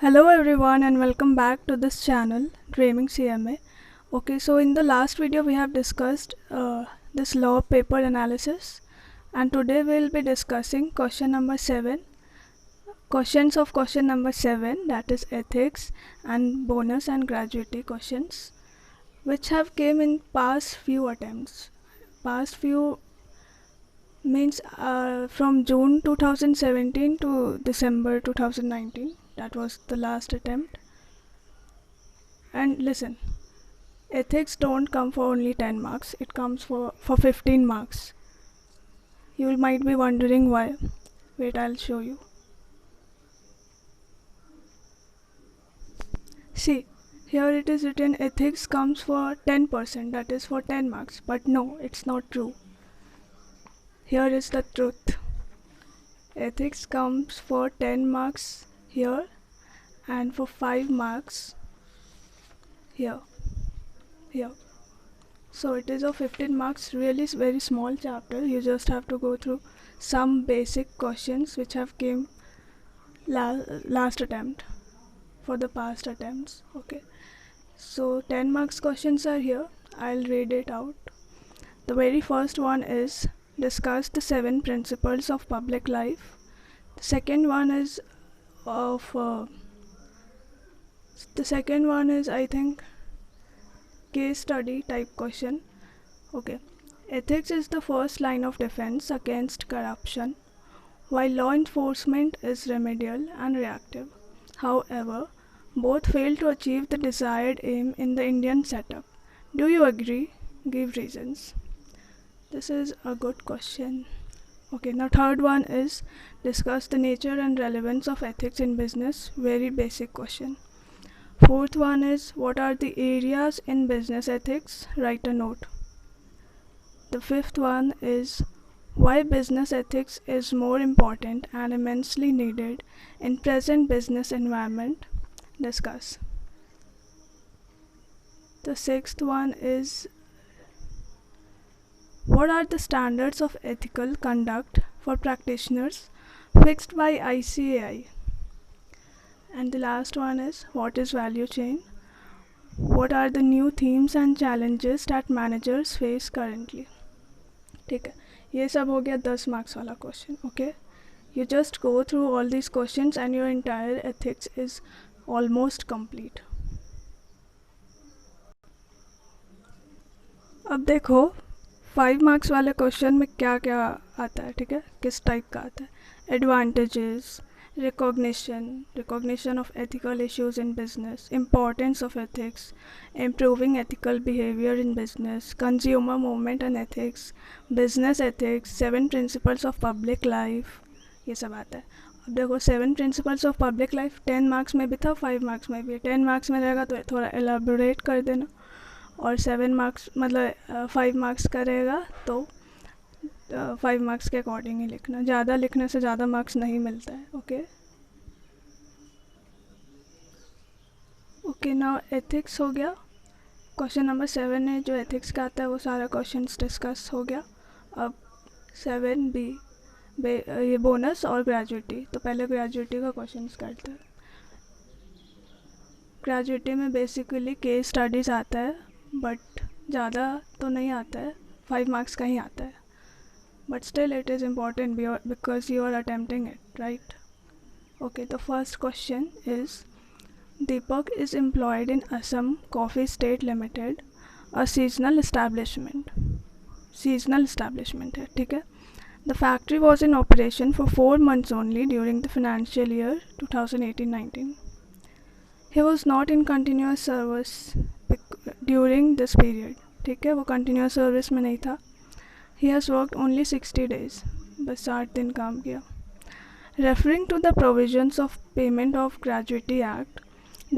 Hello everyone and welcome back to this channel Dreaming CMA. Okay, so in the last video we have discussed this law paper analysis, and today we will be discussing question number 7, questions of question number 7, that is ethics and bonus and gratuity questions, which have came in past few attempts. Past few means from June 2017 to December 2019. That was the last attempt. And listen, ethics don't come for only 10 marks, it comes for 15 marks. You might be wondering why. Wait, I'll show you. See, here it is written ethics comes for 10%, that is for 10 marks. But no, it's not true. Here is the truth. Ethics comes for 10 marks here and for 5 marks here. So it is a 15 marks, really very small chapter. You just have to go through some basic questions which have came last attempt for the past attempts. Okay, so 10 marks questions are here. I'll read it out. The very first one is discuss the 7 principles of public life. The second one is I think case study type question. Okay, ethics is the first line of defense against corruption, while law enforcement is remedial and reactive. However, both fail to achieve the desired aim in the Indian setup. Do you agree? Give reasons. This is a good question. Okay, now third one is discuss the nature and relevance of ethics in business. Very basic question. Fourth one is what are the areas in business ethics? Write a note. The fifth one is why business ethics is more important and immensely needed in present business environment. Discuss. The sixth one is what are the standards of ethical conduct for practitioners fixed by ICAI. And the last one is what is value chain? What are the new themes and challenges that managers face currently? ठीक है, ये सब हो गया 10 marks वाला question. Okay, you just go through all these questions and your entire ethics is almost complete. अब देखो 5 marks वाले क्वेश्चन में क्या क्या आता है. ठीक है, किस टाइप का आता है. Advantages, recognition of ethical issues in business, importance of ethics, improving ethical behavior in business, consumer movement and ethics, business ethics, 7 principles of public life, ये सब आता है. अब देखो 7 principles of public life 10 marks में भी था, 5 marks में भी. 10 marks में रहेगा तो थोड़ा elaborate कर देना, और 7 marks मतलब 5 marks का रहेगा तो 5 marks के अकॉर्डिंग ही लिखना. ज़्यादा लिखने से ज़्यादा मार्क्स नहीं मिलता है. ओके नाउ एथिक्स हो गया. क्वेश्चन नंबर 7 है जो एथिक्स का आता है वो सारा क्वेश्चन डिस्कस हो गया. अब 7B ये बोनस और ग्रेजुएटी. तो पहले ग्रेजुएटी का क्वेश्चन करते हैं. ग्रेजुएटी में बेसिकली केस स्टडीज़ आता है, बट ज़्यादा तो नहीं आता है, 5 marks का ही आता है. But still it is important because you are attempting it, right? Okay, the first question is Deepak is employed in Assam Coffee State Limited, a seasonal establishment है. ठीक है. The factory was in operation for 4 months only during the financial year 2018-19. He was not in continuous service during this period. ठीक है, वो continuous service में नहीं था. He has worked only 60 days. बस 60 दिन काम किया. Referring to the provisions of Payment of Gratuity Act,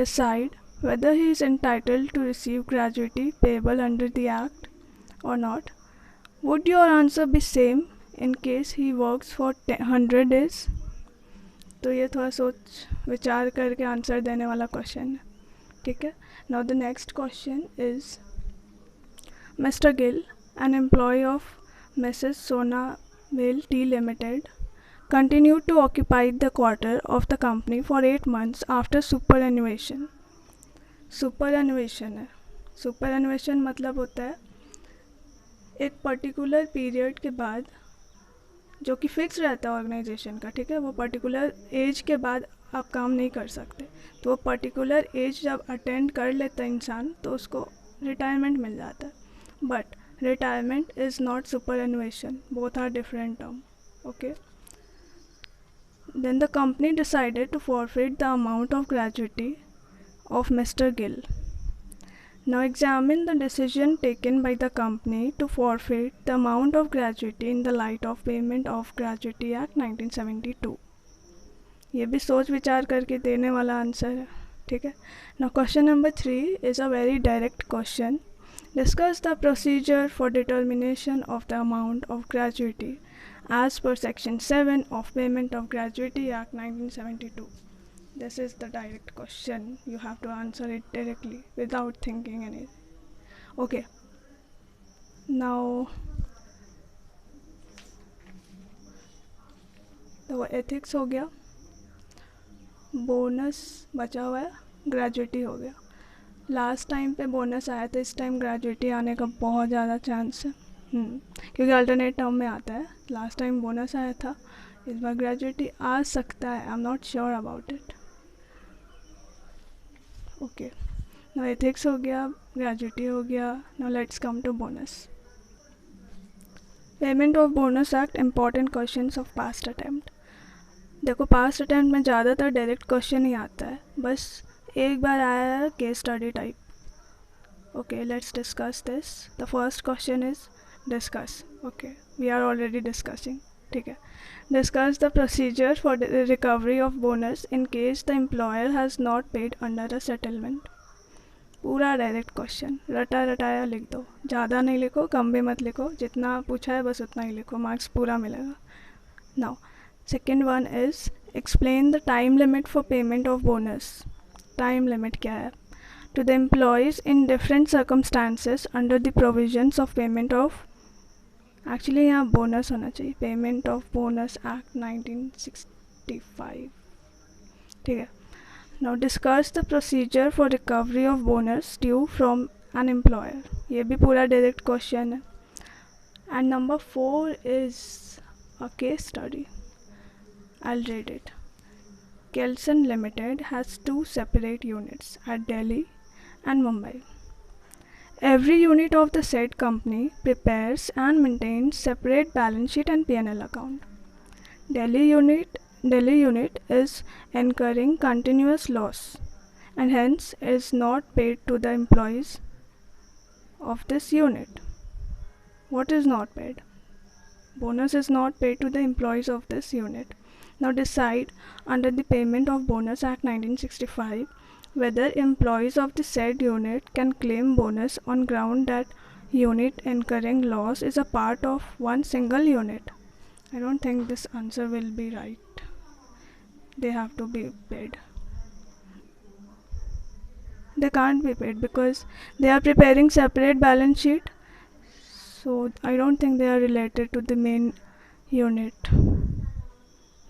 decide whether he is entitled to receive gratuity payable under the Act or not. Would your answer be same in case he works for 100 days? तो ये थोड़ा सोच विचार करके answer देने वाला question है. ठीक है. Now the next question is Mr. Gill, an employee of Mrs. Sonavale Tea Limited, continued to occupy the quarter of the company for 8 months after superannuation. Superannuation है, सुपरएनुएशन मतलब होता है एक पर्टिकुलर पीरियड के बाद जो कि फिक्स रहता है ऑर्गेनाइजेशन का, ठीक है, वो पर्टिकुलर एज के बाद आप काम नहीं कर सकते, तो वो पर्टिकुलर एज जब अटेंड कर लेता है इंसान तो उसको रिटायरमेंट मिल जाता है. But retirement is not superannuation, both are different term. Okay. Then the company decided to forfeit the amount of gratuity of Mr. Gill. Now examine the decision taken by the company to forfeit the amount of gratuity in the light of Payment of Gratuity Act 1972. ये भी सोच विचार करके देने वाला answer है, ठीक है. Now question number 3 is a very direct question. Discuss the procedure for determination of the amount of gratuity as per section 7 of Payment of Gratuity Act 1972. This is the direct question. You have to answer it directly without thinking anything. Okay. Now तो ethics हो गया, bonus बचा हुआ है, gratuity हो गया. Last time पे bonus आया था, इस टाइम ग्रेजुएटी आने का बहुत ज़्यादा चांस है, क्योंकि अल्टरनेट टर्म में आता है. लास्ट टाइम बोनस आया था, इस बार ग्रेजुएटी आ सकता है. I am not sure about it. Okay. Now ethics हो गया, ग्रेजुएटी हो गया. Now let's come to bonus. Payment of bonus act important questions of past attempt. देखो पास्ट अटैम्प्ट में ज़्यादातर डायरेक्ट क्वेश्चन ही आता है, बस एक बार आया है case study type. Okay, let's discuss this. The first question is discuss. Okay, we are already discussing, ठीक है. Discuss the procedure for the recovery of bonus in case the employer has not paid under a settlement. पूरा direct question, रटा रटाया लिख दो, ज़्यादा नहीं लिखो, कम भी मत लिखो, जितना पूछा है बस उतना ही लिखो, मार्क्स पूरा मिलेगा. Now second one is explain the time limit for payment of bonus. Time limit क्या है? To the employees in different circumstances under the provisions of payment of, actually यहाँ बोनस होना चाहिए, पेमेंट ऑफ बोनस एक्ट 1965, ठीक है. Now discuss the procedure for recovery of bonus due from an employer. ये भी पूरा डायरेक्ट क्वेश्चन है. And number 4 is a case study. I read it. Kelson Limited has 2 separate units at Delhi and Mumbai. Every unit of the said company prepares and maintains separate balance sheet and P&L account. Delhi unit is incurring continuous loss and hence is not paid to the employees of this unit. What is not paid? Bonus is not paid to the employees of this unit. Now decide under the Payment of Bonus Act 1965 whether employees of the said unit can claim bonus on ground that unit incurring loss is a part of one single unit. I don't think this answer will be right. They have to be paid. They can't be paid because they are preparing separate balance sheet. So I don't think they are related to the main unit,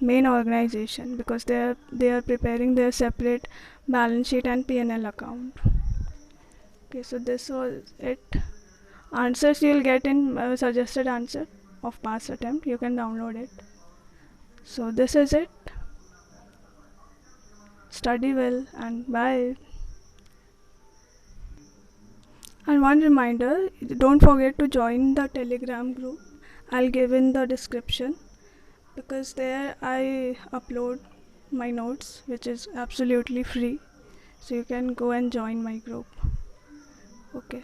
main organization, because they are preparing their separate balance sheet and P&L account. Okay, so this was it. Answers you will get in suggested answer of past attempt. You can download it. So this is it. Study well and bye. And one reminder, don't forget to join the Telegram group. I'll give in the description, because there I upload my notes, which is absolutely free, so you can go and join my group. Okay.